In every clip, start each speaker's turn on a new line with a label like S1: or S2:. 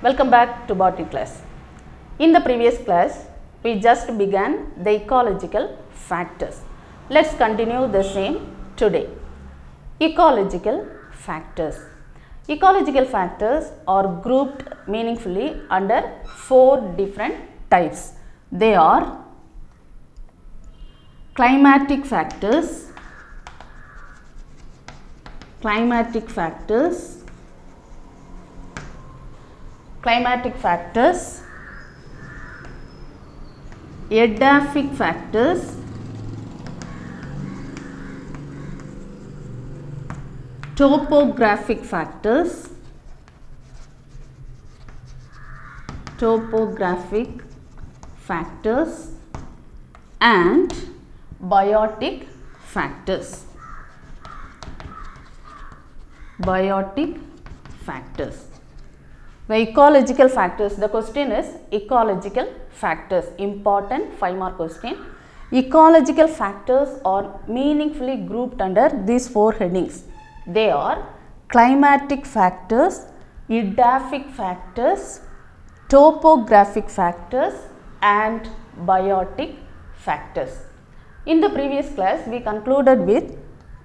S1: Welcome back to botany class. In the previous class, we just began the ecological factors. Let's continue the same today. Ecological factors. Ecological factors are grouped meaningfully under 4 different types. They are climatic factors, edaphic factors, topographic factors, and biotic factors. The ecological factors, the question is ecological factors, important 5-mark question. Ecological factors are meaningfully grouped under these 4 headings. They are climatic factors, edaphic factors, topographic factors and biotic factors. In the previous class, we concluded with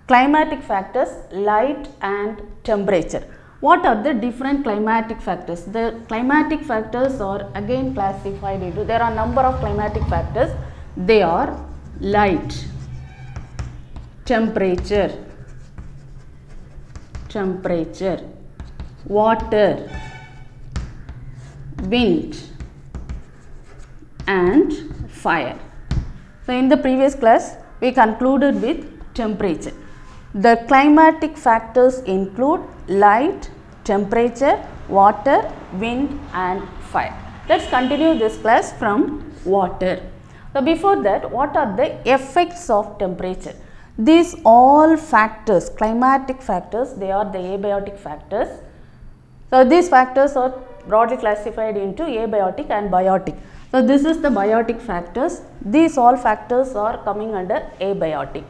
S1: climatic factors, light and temperature. What are the different climatic factors? The climatic factors are again classified into, there are number of climatic factors. They are light, temperature, water, wind and fire. So, in the previous class, we concluded with temperature. The climatic factors include light, temperature, water, wind and fire. Let's continue this class from water. So, before that, what are the effects of temperature? These all factors, climatic factors, they are the abiotic factors. So, these factors are broadly classified into abiotic and biotic. So, this is the biotic factors. These all factors are coming under abiotic.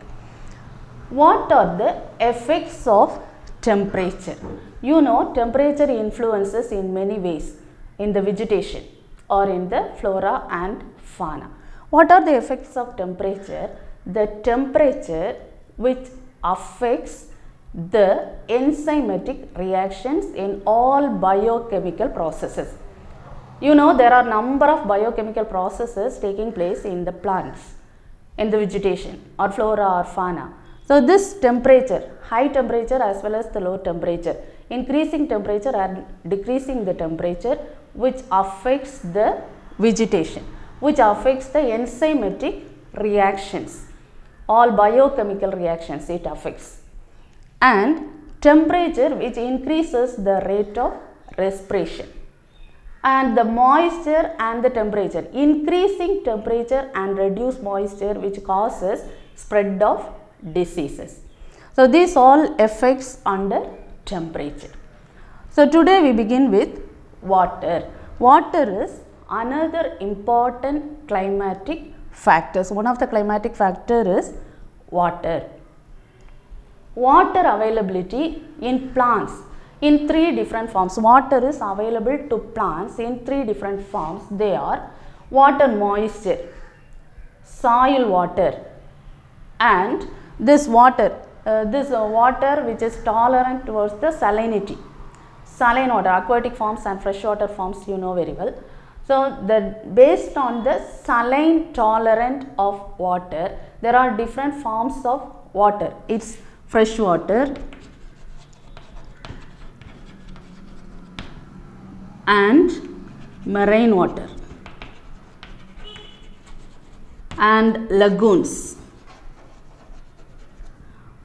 S1: What are the effects of temperature? You know, temperature influences in many ways in the vegetation or in the flora and fauna. What are the effects of temperature? The temperature which affects the enzymatic reactions in all biochemical processes. You know, there are number of biochemical processes taking place in the plants, in the vegetation or flora or fauna. So, this temperature, high temperature as well as the low temperature, increasing temperature and decreasing the temperature which affects the vegetation, which affects the enzymatic reactions, all biochemical reactions it affects, and temperature which increases the rate of respiration, and the moisture and the temperature, increasing temperature and reduce moisture which causes spread of diseases. So, these all effects under temperature. So, today we begin with water. Water is another important climatic factors. One of the climatic factor is water. Water availability in plants in 3 different forms. Water is available to plants in 3 different forms. They are water moisture, soil water and this water which is tolerant towards the salinity. Saline water, aquatic forms and freshwater forms you know very well. So, based on the saline tolerant of water, there are different forms of water. It's fresh water and marine water and lagoons.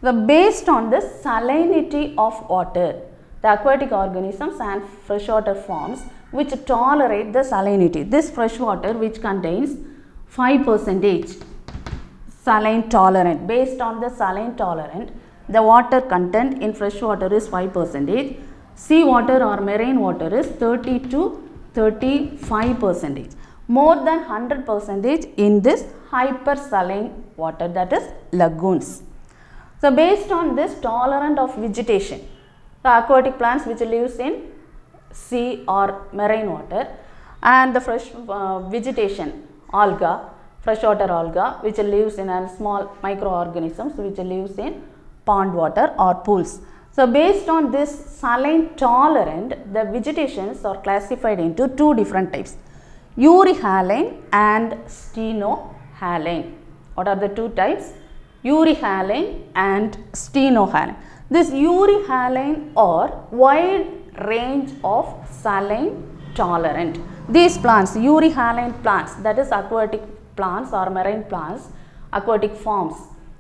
S1: So, based on the salinity of water, the aquatic organisms and freshwater forms which tolerate the salinity. This fresh water which contains 5% saline tolerant. Based on the saline tolerant, the water content in fresh water is 5%. Sea water or marine water is 30 to 35%. More than 100% in this hypersaline water, that is lagoons. So, based on this tolerant of vegetation, the aquatic plants which lives in sea or marine water, and the fresh vegetation, alga, freshwater alga, which lives in small microorganisms which lives in pond water or pools. So based on this saline tolerant, the vegetations are classified into two different types, euryhaline and stenohaline. What are the two types? Euryhaline and stenohaline. This euryhaline are wide range of saline tolerant. These plants, euryhaline plants, that is aquatic plants or marine plants, aquatic forms,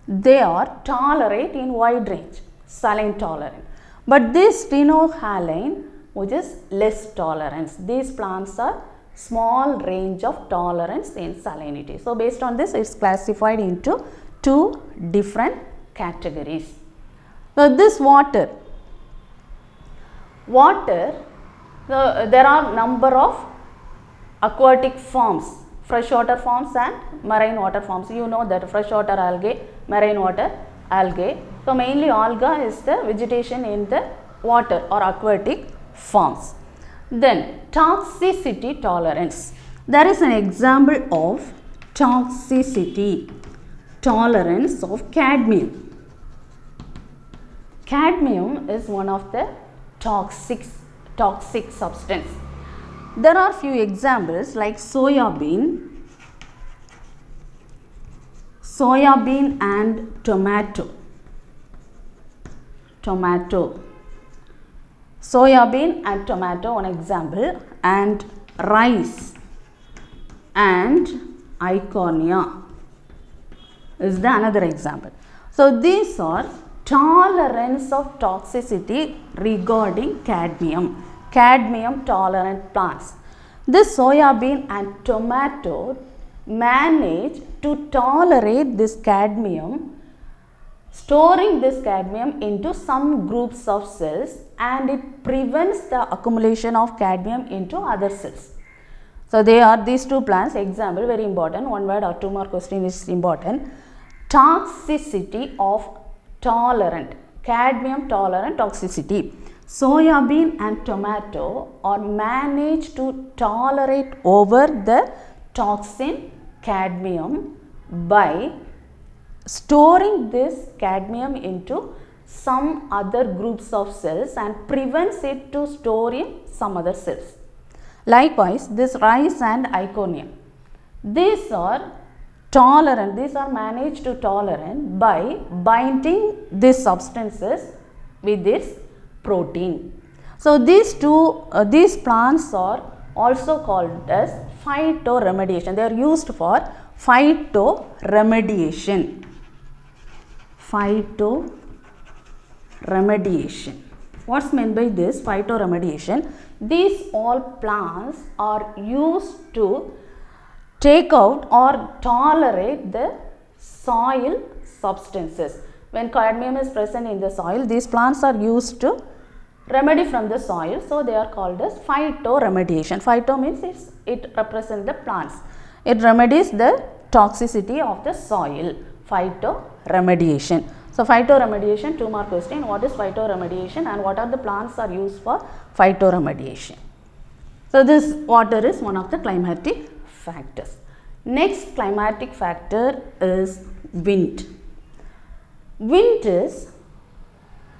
S1: they are tolerate in wide range, saline tolerant. But this stenohaline, which is less tolerance, these plants are small range of tolerance in salinity. So based on this, it's classified into two different categories. So this water, there are number of aquatic forms, freshwater forms and marine water forms. You know that freshwater algae, marine water algae. So mainly alga is the vegetation in the water or aquatic forms. Then toxicity tolerance. There is an example of toxicity tolerance of cadmium. Cadmium is one of the toxic substance. There are few examples like soybean and tomato. Soybean and tomato, one example, and rice and Eichhornia is the another example. So these are tolerance of toxicity regarding cadmium tolerant plants. This soybean and tomato manage to tolerate this cadmium, storing this cadmium into some groups of cells, and it prevents the accumulation of cadmium into other cells. So they are these two plants. Example, very important, one word or two more question is important. Toxicity of tolerant, cadmium tolerant toxicity. Soybean and tomato are managed to tolerate over the toxin cadmium by storing this cadmium into some other groups of cells and prevents it to store in some other cells. Likewise, this rice and Eichhornia, these are tolerant, these are managed to tolerant by binding these substances with this protein. So these plants are also called as phytoremediation. They are used for phytoremediation. What's meant by this phytoremediation? These all plants are used to take out or tolerate the soil substances. When cadmium is present in the soil, these plants are used to remedy from the soil, so they are called as phytoremediation. Phyto means it represents the plants. It remedies the toxicity of the soil. Phytoremediation. So phytoremediation, two more question. What is phytoremediation and what are the plants are used for phytoremediation? So this water is one of the climatic factors. Next climatic factor is wind. Wind is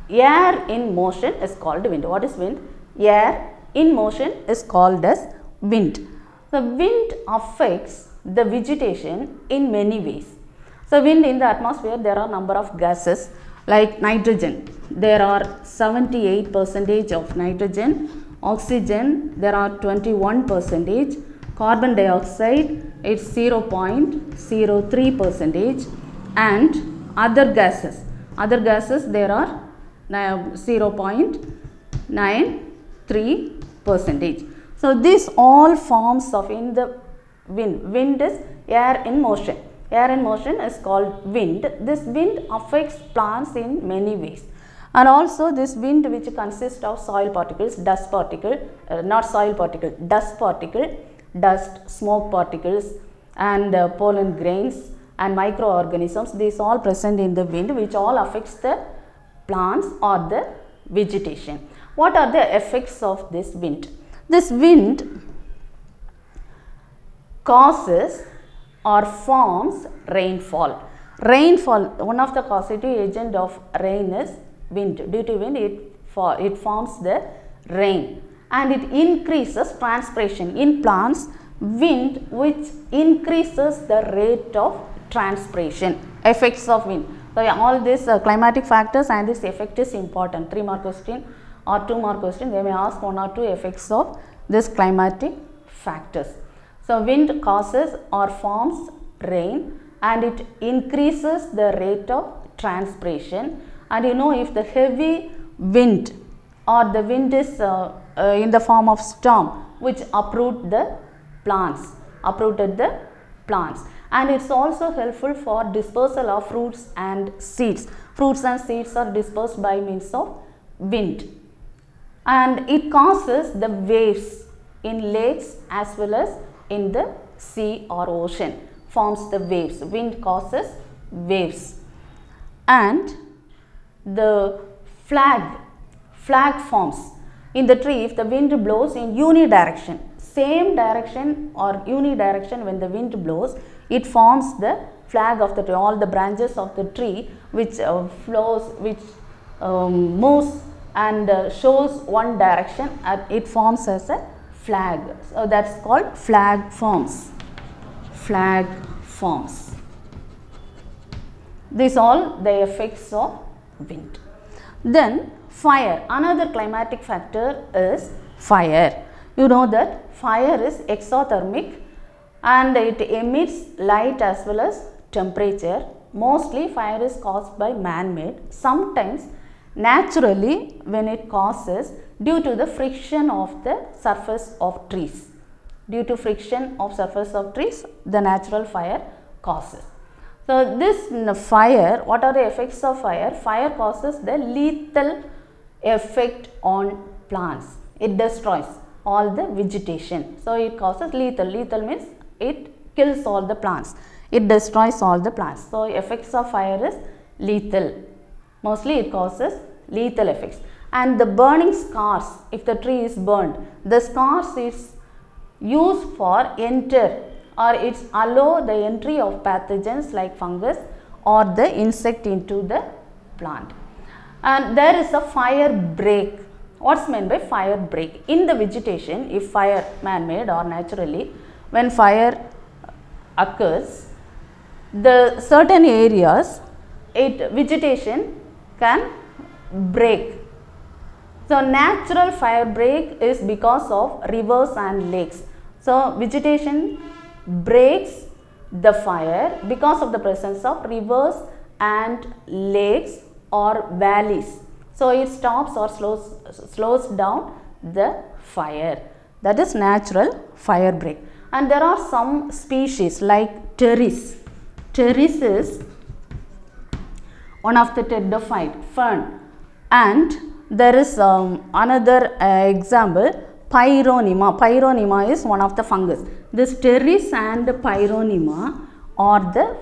S1: air in motion is called wind. What is wind? Air in motion is called as wind. The wind affects the vegetation in many ways. So wind in the atmosphere, there are number of gases like nitrogen. There are 78% of nitrogen. Oxygen, there are 21%. Carbon dioxide, it's 0.03%, and other gases there are 0.93%. So these all forms of in the wind. Wind is air in motion. Air in motion is called wind. This wind affects plants in many ways. And also this wind, which consists of soil particles, dust particle, dust, smoke particles, and pollen grains and microorganisms, these all present in the wind, which all affects the plants or the vegetation. What are the effects of this wind? This wind causes or forms rainfall. Rainfall, one of the causative agent of rain is wind. Due to wind, it forms the rain, and it increases transpiration. In plants, wind which increases the rate of transpiration. Effects of wind. So all these climatic factors and this effect is important. 3 mark question or 2 mark question, they may ask 1 or 2 effects of this climatic factors. So wind causes or forms rain, and it increases the rate of transpiration. And you know, if the heavy wind or the wind is in the form of storm which uprooted the plants, and it's also helpful for dispersal of fruits and seeds. Fruits and seeds are dispersed by means of wind, and it causes the waves in lakes as well as in the sea or ocean. Forms the waves. Wind causes waves. And the flag forms in the tree if the wind blows in unidirection. Same direction or unidirection, when the wind blows, it forms the flag of the tree. All the branches of the tree which moves and shows one direction, it forms as a flag. So that's called flag forms. Flag forms. These all the effects of wind. Then fire. Another climatic factor is fire. You know that fire is exothermic and it emits light as well as temperature. Mostly fire is caused by man-made. Sometimes naturally, when it causes due to the friction of the surface of trees. Due to friction of surface of trees, the natural fire causes. So this fire, what are the effects of fire? Fire causes the lethal effect on plants. It destroys all the vegetation. So it causes lethal. Lethal means it kills all the plants. It destroys all the plants. So effects of fire is lethal. Mostly it causes lethal effects. And the burning scars, if the tree is burned, the scars is used for it's allow the entry of pathogens like fungus or the insect into the plant. And there is a fire break. What's meant by fire break? In the vegetation, if fire man-made or naturally, when fire occurs, the certain areas, vegetation can break. So natural fire break is because of rivers and lakes. So vegetation breaks the fire because of the presence of rivers and lakes or valleys. So it stops or slows down the fire. That is natural fire break. And there are some species like pteris. Pteris is one of the pteridophyte fern, and there is another example, Pyrrhonema. Pyrrhonema is one of the fungus. This pteris and Pyrrhonema are the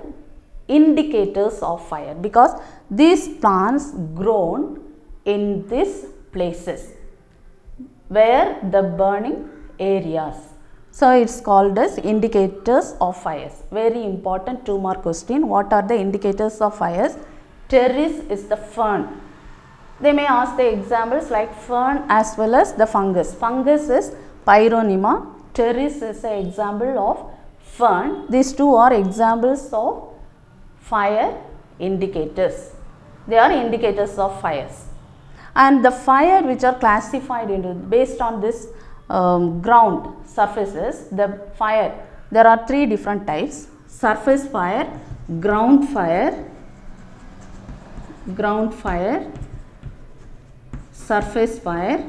S1: indicators of fire because these plants grown in these places where the burning areas. So it's called as indicators of fires. Very important 2 mark question. What are the indicators of fires? Pteris is the fern. They may ask the examples like fern as well as the fungus. Fungus is Pyrrhonema. Pteris is an example of fern. These two are examples of fire indicators. They are indicators of fires. And the fire which are classified into based on this ground surfaces, the fire, there are 3 different types: surface fire, ground fire, surface fire,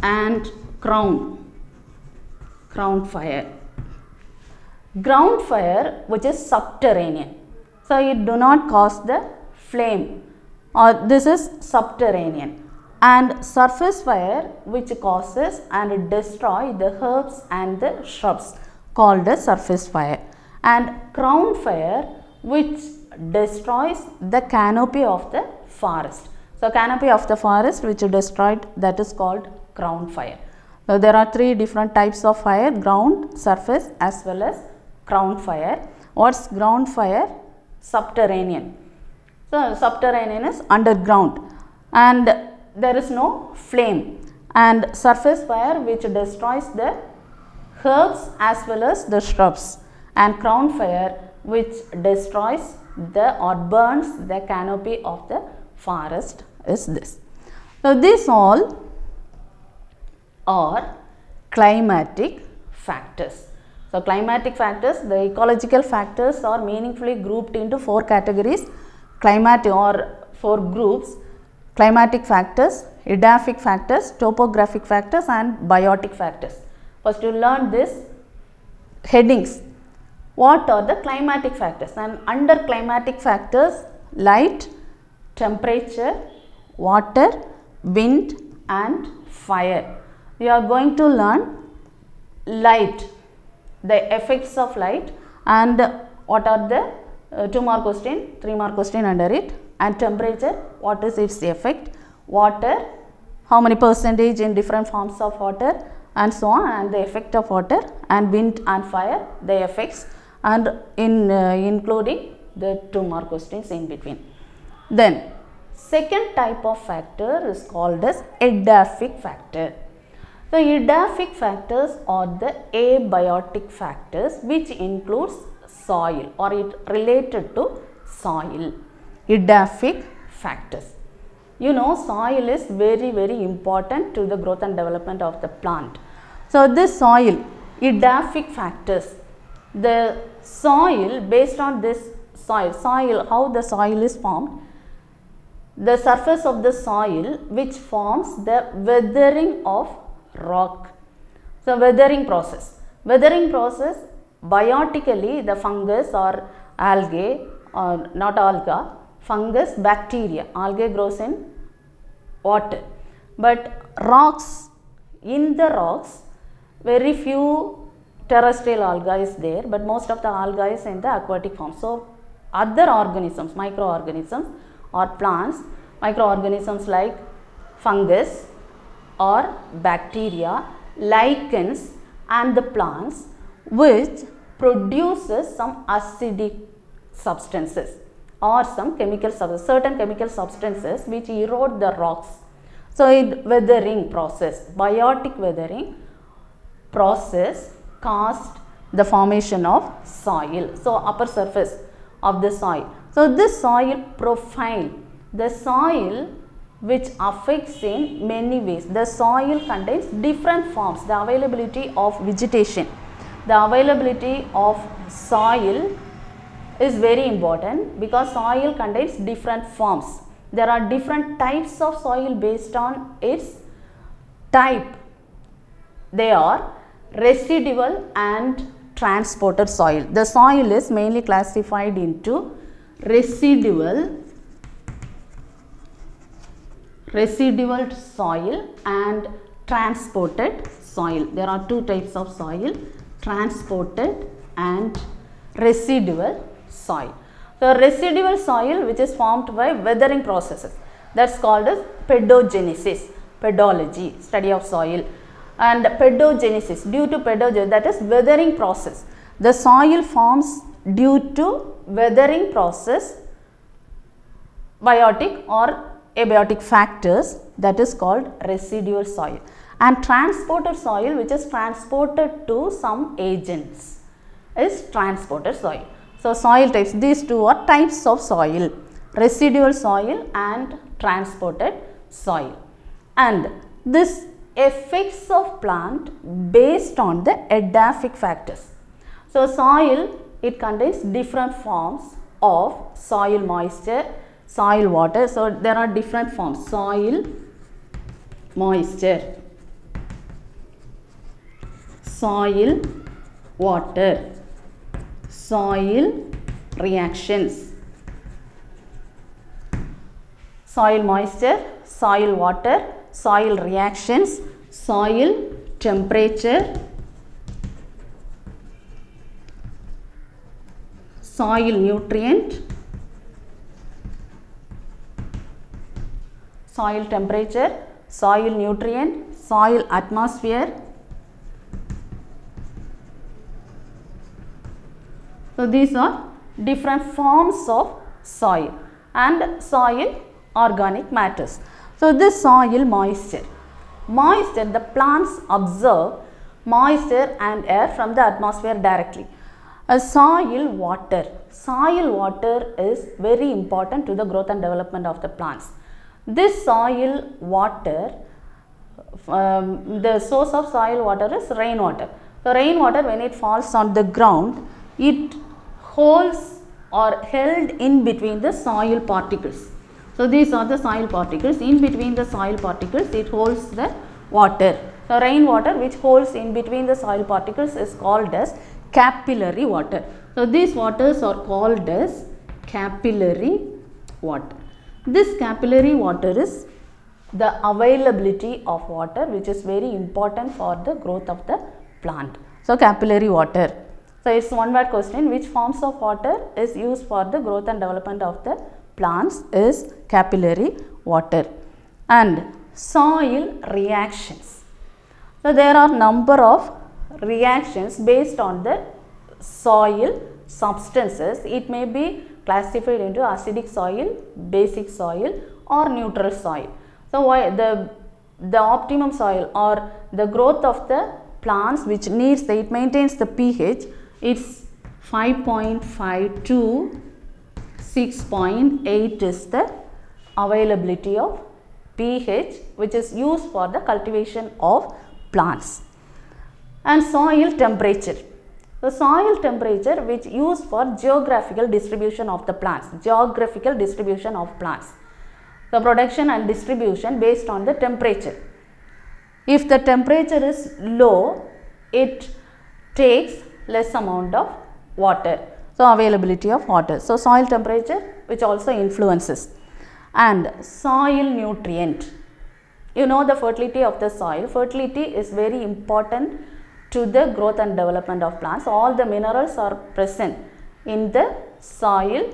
S1: and crown fire. Ground fire, which is subterranean, so it do not cause the flame, or this is subterranean. And surface fire, which causes and destroy the herbs and the shrubs, called as surface fire. And crown fire, which destroys the canopy of the forest. So So canopy of the forest which is destroyed, that is called ground fire. So there are three different types of fire: ground, surface as well as ground fire. What's ground fire? Subterranean. So subterranean is underground and there is no flame, and surface fire which destroys the herbs as well as the shrubs, and ground fire which destroys the or burns the canopy of the forest is this. So these all are climatic factors. So climatic factors, the ecological factors are meaningfully grouped into four categories, climatic or four groups: climatic factors, edaphic factors, topographic factors and biotic factors. First you learn this headings. What are the climatic factors? And under climatic factors, light, temperature, water, wind and fire. We are going to learn light, the effects of light, and what are the 2 mark question, 3 mark question under it, and temperature, what is its effect, water, how many percentage in different forms of water and so on, and the effect of water, and wind and fire, the effects, and including the 2 mark questions in between. Then second type of factor is called as edaphic factor. So edaphic factors are the abiotic factors which includes soil or it related to soil. Edaphic factors. You know, soil is very important to the growth and development of the plant. So this soil, edaphic factors, the soil, based on this soil, how the soil is formed, the surface of the soil which forms the weathering of rock. So weathering process, biotically the fungus or algae, or not alga, fungus, bacteria, algae grows in water, but rocks, in the rocks very few terrestrial algae is there, but most of the algae is in the aquatic form. So other organisms, microorganisms or plants, microorganisms like fungus or bacteria, lichens and the plants which produces some acidic substances or some chemical substances, certain chemical substances which erode the rocks. So weathering process, biotic weathering process caused the formation of soil. So upper surface of the soil. So this soil profile, the soil which affects in many ways. The soil contains different forms, the availability of vegetation. The availability of soil is very important because soil contains different forms. There are different types of soil based on its type. They are residual and transported soil. The soil is mainly classified into residual soil and transported soil. There are two types of soil, transported and residual soil. So residual soil which is formed by weathering processes, that's called as pedogenesis, pedology, study of soil, and pedogenesis, due to pedogenesis, that is weathering process. The soil forms due to weathering process, biotic or abiotic factors, that is called residual soil, and transported soil which is transported to some agents is transported soil. So soil types, these two are types of soil, residual soil and transported soil, and this effects of plant based on the edaphic factors. So soil, it contains different forms of soil moisture, soil water. So there are different forms: soil moisture, soil water, soil reactions. Soil moisture, soil water, soil reactions, soil temperature, soil nutrient, soil temperature, soil nutrient, soil atmosphere. So these are different forms of soil and soil organic matters. So this soil moisture. Moisture, the plants absorb moisture and air from the atmosphere directly. A soil water. Soil water is very important to the growth and development of the plants. This soil water, the source of soil water is rainwater. So rainwater, when it falls on the ground, it holds or held in between the soil particles. So these are the soil particles. In between the soil particles, it holds the water. So rainwater, which holds in between the soil particles, is called as capillary water. So these waters are called as capillary water. This capillary water is the availability of water, which is very important for the growth of the plant. So capillary water. So it's one word question. Which forms of water is used for the growth and development of the plants is capillary water. And soil reactions. So there are number of reactions based on the soil substances. It may be classified into acidic soil, basic soil or neutral soil. So why the optimum soil or the growth of the plants which needs it maintains the pH, it's 5.5 to 6.8 is the availability of pH which is used for the cultivation of plants. And soil temperature. The soil temperature which used for geographical distribution of the plants. Geographical distribution of plants. The production and distribution based on the temperature. If the temperature is low, it takes less amount of water. So availability of water. So soil temperature which also influences. And soil nutrient. You know the fertility of the soil. Fertility is very important to the growth and development of plants. All the minerals are present in the soil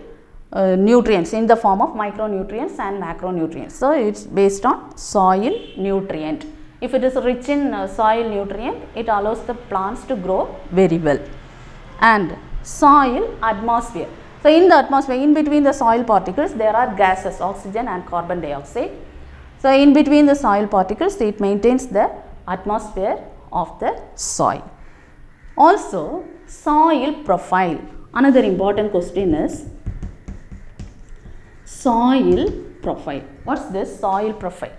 S1: nutrients in the form of micronutrients and macronutrients. So it's based on soil nutrient. If it is rich in soil nutrient, it allows the plants to grow very well. And soil atmosphere. So in the atmosphere, in between the soil particles, there are gases, oxygen and carbon dioxide. So in between the soil particles, it maintains the atmosphere of the soil. Also, soil profile. Another important question is soil profile. What's this soil profile?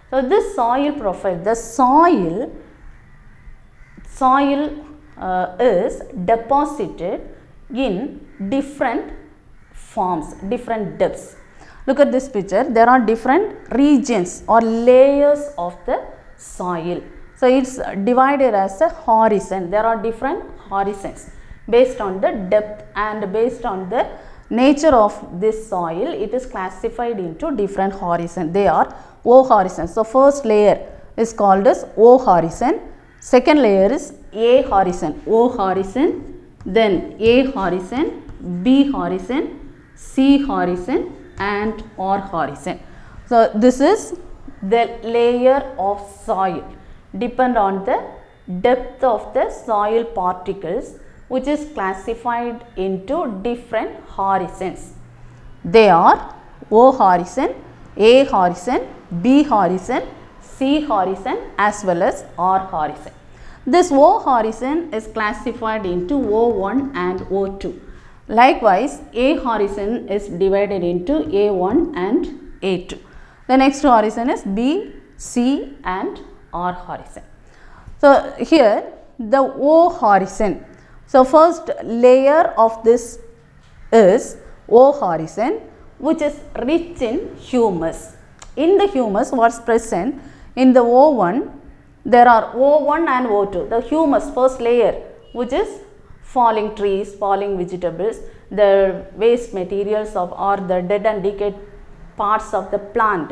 S1: So this soil profile, the soil is deposited in different forms, different depths. Look at this picture. There are different regions or layers of the soil. So it's divided as a horizon. There are different horizons based on the depth and based on the nature of this soil. It is classified into different horizons. They are O horizons. So first layer is called as O horizon. Second layer is A horizon. O horizon. Then A horizon, B horizon, C horizon and R horizon. So this is the layer of soil. Depend on the depth of the soil particles which is classified into different horizons. They are O horizon, A horizon, B horizon, C horizon as well as R horizon. This O horizon is classified into O1 and O2. Likewise, A horizon is divided into A1 and A2. The next horizon is B, C and R horizon. So here the O horizon. So first layer of this is O horizon which is rich in humus. In the humus, what's present in the O1, there are O1 and O2. The humus, first layer, which is falling trees, falling vegetables, the waste materials of or the dead and decayed parts of the plant,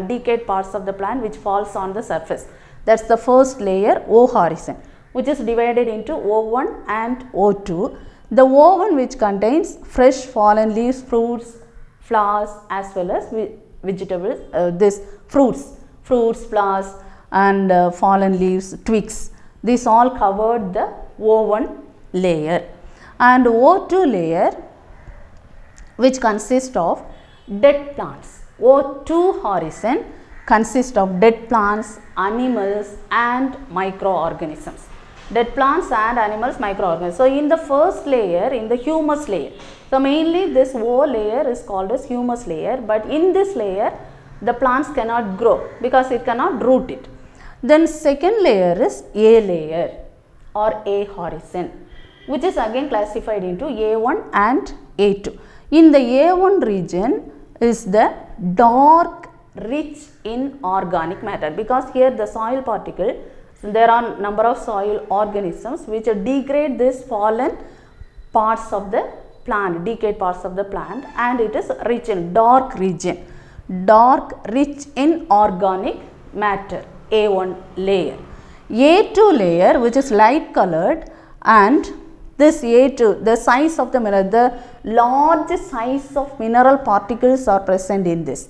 S1: decayed parts of the plant which falls on the surface. That's the first layer, O horizon, which is divided into O1 and O2. The O1 which contains fresh fallen leaves, fruits, flowers as well as vegetables, this fruits, flowers and fallen leaves, twigs. This all covered the O1 layer. And O2 layer, which consists of dead plants. O2 horizon consists of dead plants, animals and microorganisms. Dead plants and animals, microorganisms. So, in the first layer, in the humus layer, so mainly this O layer is called as humus layer, but in this layer the plants cannot grow because it cannot root it. Then second layer is A layer or A horizon, which is again classified into A1 and A2. In the A1 region is the dark, rich in organic matter, because here the soil particle, there are number of soil organisms which degrade this fallen parts of the plant, decayed parts of the plant, and it is rich in dark region, dark, rich in organic matter, A1 layer. A2 layer, which is light colored, and this A2, the size of the mineral, the large size of mineral particles are present in this.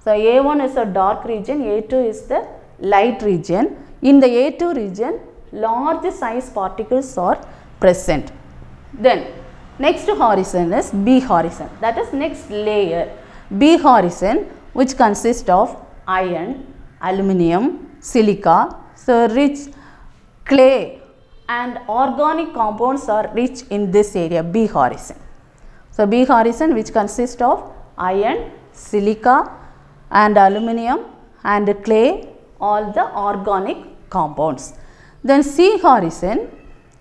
S1: So, A1 is a dark region, A2 is the light region. In the A2 region, large size particles are present. Then next horizon is B horizon, that is next layer. B horizon, which consists of iron, aluminium, silica, so rich clay and organic compounds are rich in this area, B horizon. So, B horizon, which consists of iron, silica and aluminium and clay, all the organic compounds. Then C horizon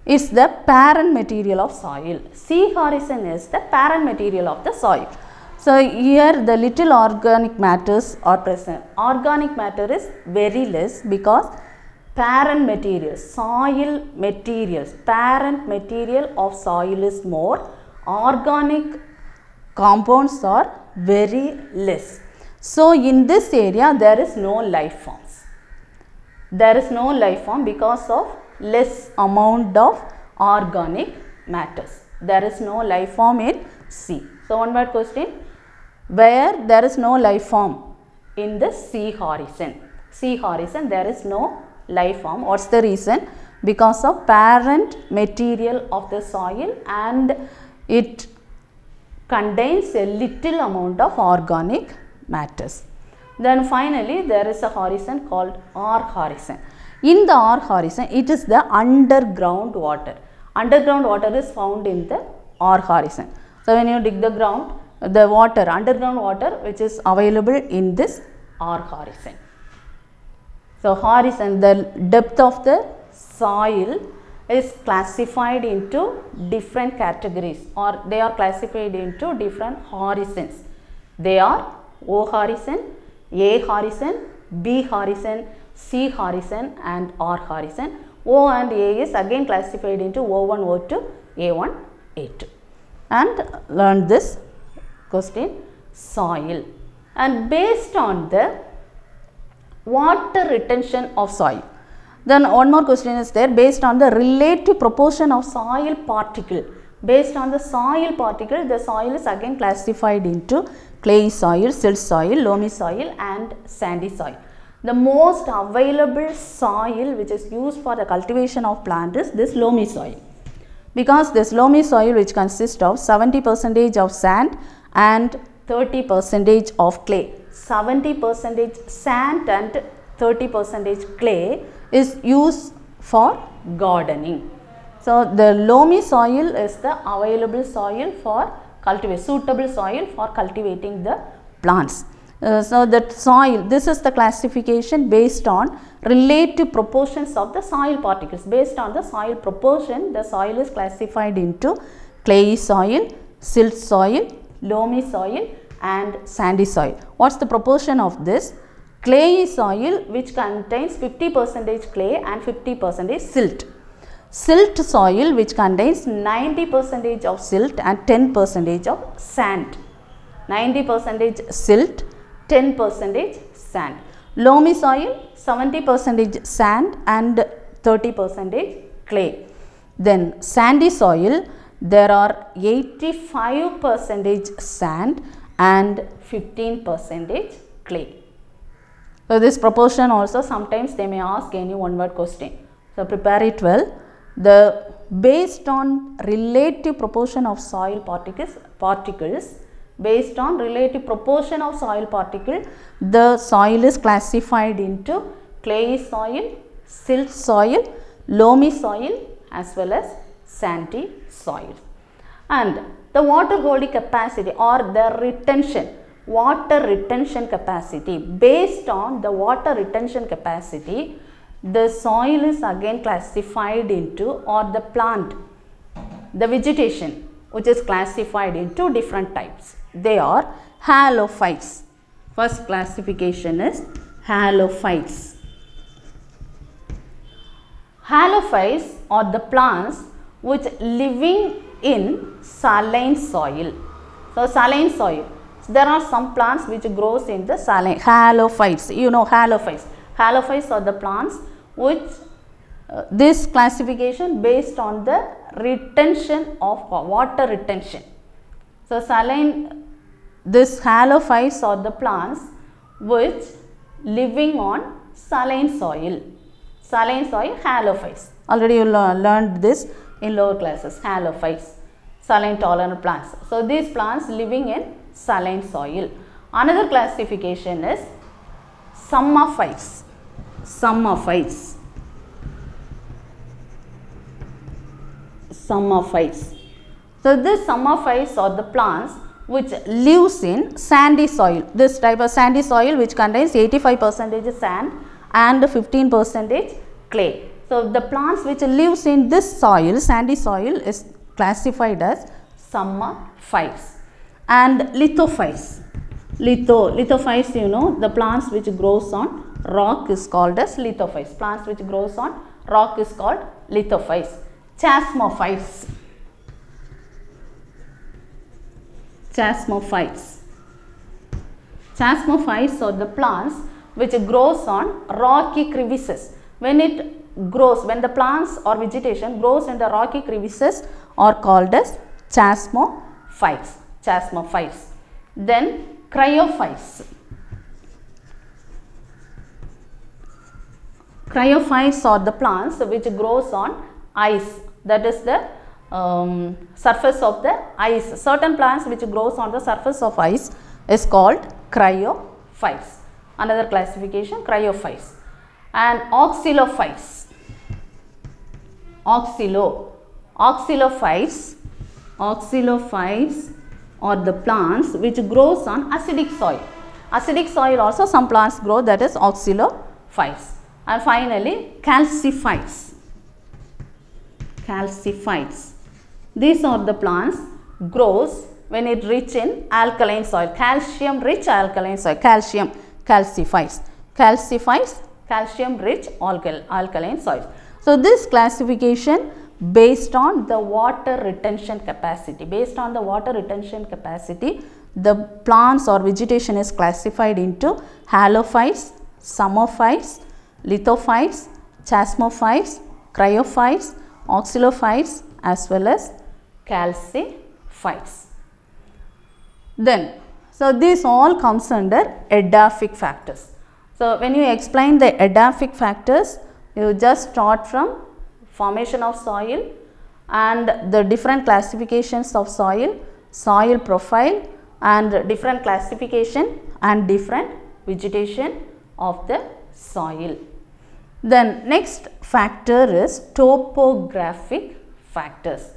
S1: is the parent material of soil. C horizon is the parent material of the soil. So, here the little organic matters are present. Organic matter is very less because parent material, soil materials, parent material of soil is more. Organic compounds are very less. So, in this area there is no life forms. There is no life form because of less amount of organic matters. There is no life form in C. So, one word question, where there is no life form in the C horizon. C horizon there is no life form. What is the reason? Because of parent material of the soil and it contains a little amount of organic matters. Then finally, there is a horizon called R horizon. In the R horizon, it is the underground water. Underground water is found in the R horizon. So, when you dig the ground, the water, underground water which is available in this R horizon. So, horizon, the depth of the soil is classified into different categories, or they are classified into different horizons. They are O horizon, A horizon, B horizon, C horizon and R horizon. O and A is again classified into O1, O2, A1, A2. And learn this question, soil. And based on the water retention of soil. Then one more question is there, based on the relative proportion of soil particle. Based on the soil particle, the soil is again classified into clay soil, silt soil, loamy soil and sandy soil. The most available soil which is used for the cultivation of plant is this loamy soil. Because this loamy soil, which consists of 70% of sand and 30% of clay. 70% sand and 30% clay is used for gardening. So, the loamy soil is the available soil for cultivation, suitable soil for cultivating the plants. So, that soil, this is the classification based on relative proportions of the soil particles. Based on the soil proportion, the soil is classified into clay soil, silt soil, loamy soil and sandy soil. What is the proportion of this? Clay soil, which contains 50% clay and 50% silt. Silt soil, which contains 90% of silt and 10% of sand. 90% silt, 10% sand. Loamy soil, 70% sand and 30% clay. Then sandy soil, there are 85% sand and 15% clay. So this proportion also sometimes they may ask any one word question. So prepare it well. Based on relative proportion of soil particles, based on relative proportion of soil particle, the soil is classified into clay soil, silt soil, loamy soil as well as sandy soil. And the water holding capacity or the retention, water retention capacity, based on the water retention capacity, the soil is again classified into, or the plant, the vegetation which is classified into different types. They are halophytes. First classification is halophytes. Halophytes are the plants which living in saline soil. So saline soil. So there are some plants which grows in the saline. Halophytes. You know halophytes. Halophytes are the plants which this classification based on the retention of water retention. So saline, this halophytes are the plants which living on saline soil. Saline soil, halophytes. Already you learned this in lower classes. Halophytes, saline tolerant plants. So these plants living in saline soil. Another classification is psammophytes. Psammophytes. Psammophytes. So these psammophytes are the plants which lives in sandy soil. This type of sandy soil which contains 85% sand and 15% clay. So the plants which lives in this soil, sandy soil, is classified as psammophytes. And lithophytes. Lithophytes, you know, the plants which grows on rock is called as lithophytes. Plants which grows on rock is called lithophytes. Chasmophytes. Chasmophytes. Chasmophytes are the plants which grows on rocky crevices. When it grows, when the plants or vegetation grows in the rocky crevices are called as chasmophytes. Chasmophytes. Then cryophytes. Cryophytes are the plants which grows on ice, that is the surface of the ice. Certain plants which grows on the surface of ice is called cryophytes. Another classification, cryophytes. And auxilophytes. Auxilophytes are the plants which grows on acidic soil. Acidic soil also some plants grow, that is auxilophytes. And finally calciphytes. Calciphytes. These are the plants grows when it rich in alkaline soil, calcium rich alkaline soil, calcium, calciphytes. Calciphytes, calcium rich alkaline soils. So this classification based on the water retention capacity. Based on the water retention capacity, the plants or vegetation is classified into halophytes, psammophytes, lithophytes, chasmophytes, cryophytes, auxilophytes as well as calciphytes. Then, so this all comes under edaphic factors. So when you explain the edaphic factors, you just start from formation of soil and the different classifications of soil, soil profile and different classification and different vegetation of the soil. Then next factor is topographic factors.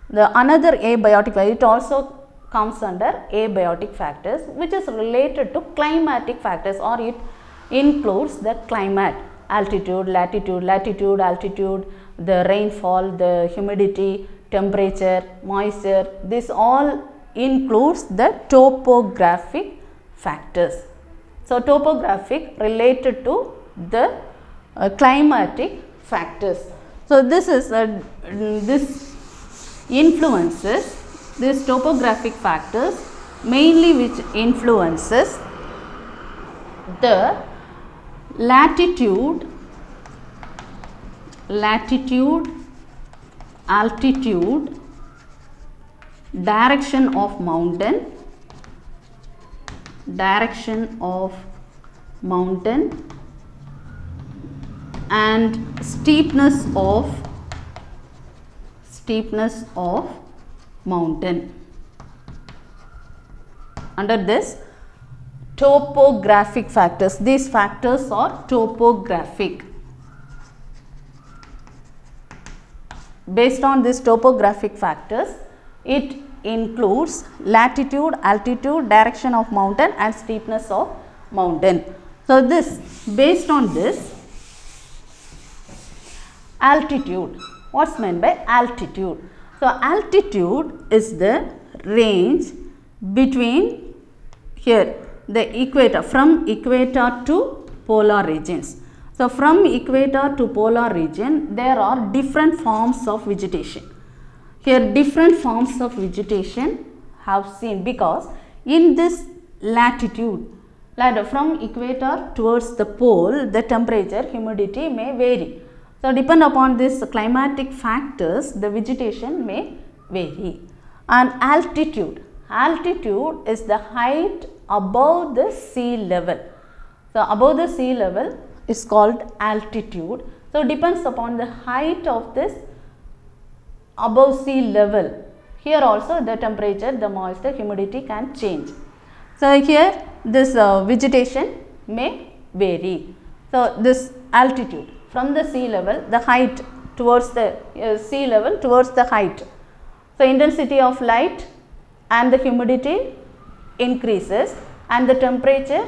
S1: The another abiotic, it also comes under abiotic factors, which is related to climatic factors, or it includes the climate, altitude, latitude, altitude, the rainfall, the humidity, temperature, moisture. This all includes the topographic factors. So topographic related to the climatic factors. So this is this influences, these topographic factors mainly which influences the latitude, altitude, direction of mountain, direction of mountain and steepness of mountain. Under this, topographic factors. These factors are topographic. Based on these topographic factors, it includes latitude, altitude, direction of mountain and steepness of mountain. So this, based on this, altitude. What's meant by altitude? So altitude is the range between here the equator, from equator to polar regions. So from equator to polar region, there are different forms of vegetation. Here different forms of vegetation have seen, because in this latitude, from equator towards the pole, the temperature, humidity may vary. So depend upon these climatic factors, the vegetation may vary. And altitude. Altitude is the height above the sea level. So above the sea level is called altitude. So depends upon the height of this above sea level. Here also the temperature, the moisture, humidity can change. So here this vegetation may vary. So this altitude from the sea level, the height towards the sea level towards the height. So intensity of light and the humidity increases, and the temperature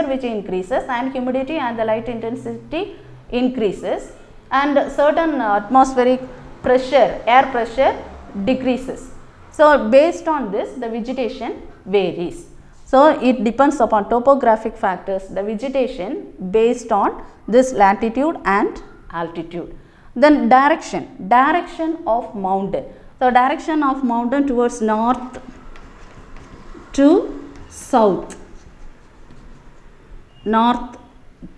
S1: which increases, and humidity and the light intensity increases, and certain atmospheric pressure, air pressure decreases. So based on this, the vegetation varies. So it depends upon topographic factors, the vegetation based on this latitude and altitude. Then direction of mountain. So direction of mountain towards north to south. North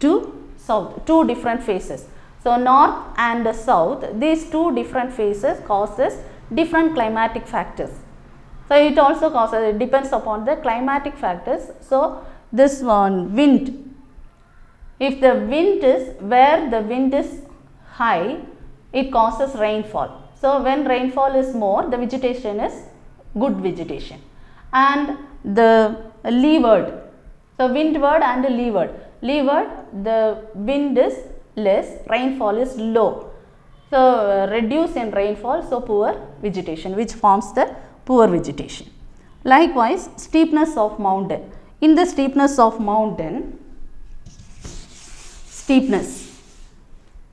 S1: to south, two different phases. So north and south, these two different phases causes different climatic factors. So it also causes, it depends upon the climatic factors. So this one, wind, if the wind is, where the wind is high, it causes rainfall. So when rainfall is more, the vegetation is good vegetation. And the leeward, so windward and leeward. Leeward, the wind is less, rainfall is low. So reduce in rainfall, so poor vegetation, which forms the poor vegetation. Likewise, steepness of mountain. In the steepness of mountain,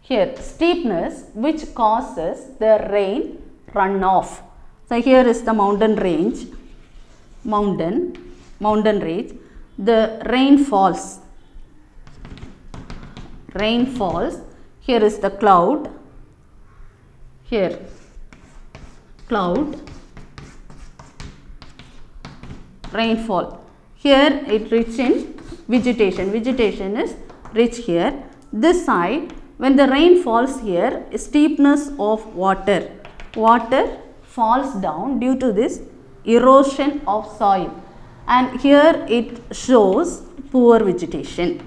S1: here steepness which causes the rain runoff. So here is the mountain range, mountain range. The rain falls. Here is the cloud. Here cloud, rainfall. Here it rich in vegetation. Vegetation is rich here. This side, when the rain falls here, steepness of water. Water falls down due to this erosion of soil, and here it shows poor vegetation.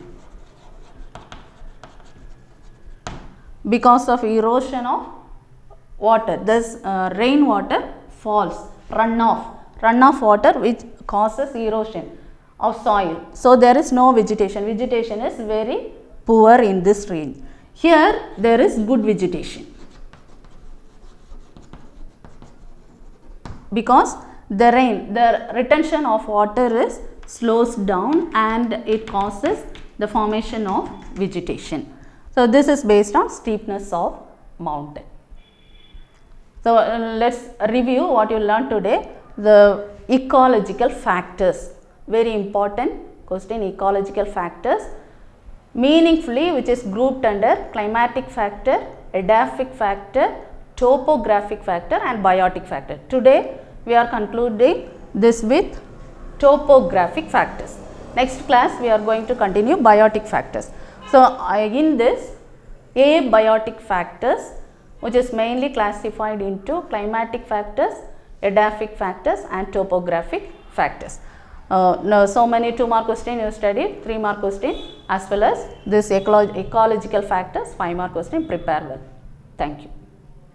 S1: Because of erosion of water, this rainwater falls, runoff water which causes erosion of soil. So there is no vegetation. Vegetation is very poor in this range. Here there is good vegetation, because the rain, the retention of water is slows down and it causes the formation of vegetation. So this is based on steepness of mountain. So let's review what you learned today. The ecological factors, very important question, ecological factors, meaningfully, which is grouped under climatic factor, edaphic factor, topographic factor and biotic factor. Today we are concluding this with topographic factors. Next class we are going to continue biotic factors. So in this, abiotic factors, which is mainly classified into climatic factors, edaphic factors and topographic factors. No, so many 2-mark question you studied, 3-mark question, as well as this ecological factors, 5-mark question. Prepare well. Thank you.